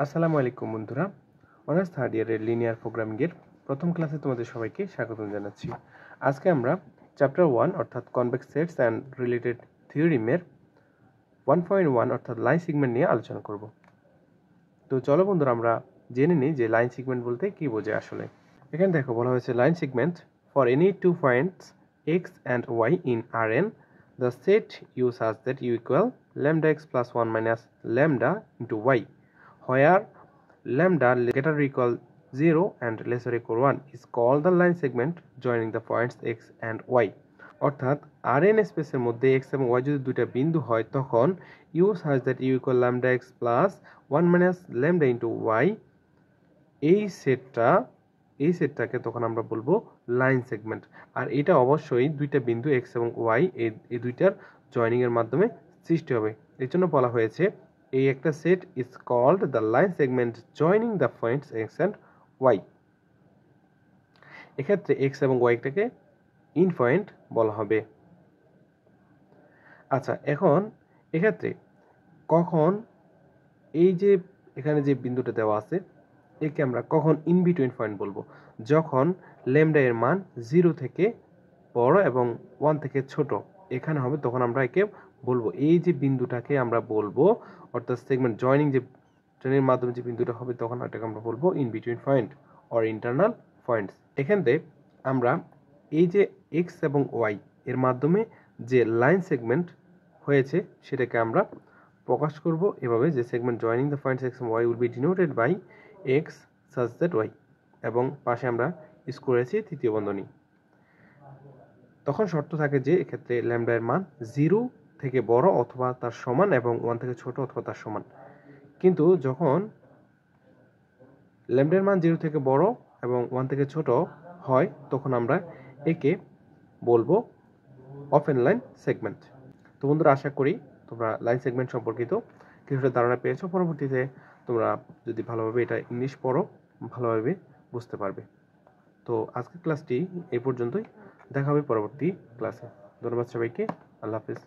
আসসালামু আলাইকুম বন্ধুরা, অনার্স থার্ড ইয়ারের লিনিয়ার প্রোগ্রামিংয়ের প্রথম ক্লাসে তোমাদের সবাইকে স্বাগতম জানাচ্ছি। আজকে আমরা চ্যাপ্টার 1 অর্থাৎ কনভেক্স সেটস অ্যান্ড রিলেটেড থিওরিমের 1.1 অর্থাৎ লাইন সেগমেন্ট নিয়ে আলোচনা করব। তো চলো বন্ধুরা আমরা জেনে নিই যে লাইন সেগমেন্ট বলতে কি বোঝায় আসলে। এখানে দেখো বলা হয়েছে line segment for any two points x and y in Rn, the set u such that u equal lambda x plus 1 minus lambda into y, where lambda greater or equal 0 and lesser or equal 1 is called the line segment joining the points x and y. অর্থাৎ Rn স্পেসের মধ্যে x এবং y যদি দুইটা বিন্দু হয় তখন u such that u equal lambda x plus 1 minus lambda into y এই সেটটাকে তখন আমরা বলবো লাইন সেগমেন্ট। আর এটা অবশ্যই দুইটা বিন্দু x এবং y এই দুইটার জয়েনিং এর মাধ্যমে সৃষ্টি হবে। এর জন্য বলা হয়েছে এই একটা set is called the line segment joining the points x and y। এক্ষেত্রে x এবং y টাকে ইন পয়েন্ট বলা হবে। আচ্ছা, এখন এক্ষেত্রে কখন এই যে এখানে যে বিন্দুটা দেওয়া আছে একে আমরা কখন ইন বিটুইন পয়েন্ট বলবো? যখন ল্যামডা এর মান 0 থেকে বড় এবং 1 থেকে ছোট এখানে হবে, তখন আমরা একে বলবো এই যে বিন্দুটাকে আমরা বলবো অর্থাৎ সেগমেন্ট জয়েনিং মাধ্যমে যে বিন্দুটা হবে তখন এটাকে আমরা বলবো in between point or internal points. এখানে আমরা এই যে x এবং y এর মাধ্যমে যে লাইন সেগমেন্ট হয়েছে সেটাকে আমরা প্রকাশ করব এভাবে যে segment joining the points x and y will be denoted by x such that y, এবং পাশে আমরা ইউজ করেছি তৃতীয় বন্ধনী। তখন শর্ত থাকে যে এক্ষেত্রে ল্যামডা এর মান 0 থেকে বড় অথবা তার সমান এবং 1 থেকে ছোট অথবা তার সমান। কিন্তু যখন ল্যামডা এর মান 0 থেকে বড় এবং 1 থেকে ছোট হয় তখন আমরা একে বলবো ওপেন লাইন সেগমেন্ট। তো বন্ধুরা, আশা করি তোমরা লাইন সেগমেন্ট সম্পর্কিত কিছুটা ধারণা পেয়েছো। পরবর্তীতে তোমরা যদি ভালোভাবে এটা ইংলিশ পড়ো ভালোভাবে বুঝতে পারবে। তো আজকের ক্লাসটি এই পর্যন্তই, দেখা হবে পরবর্তী ক্লাসে। ধন্যবাদ সবাইকে, আল্লাহ হাফেজ।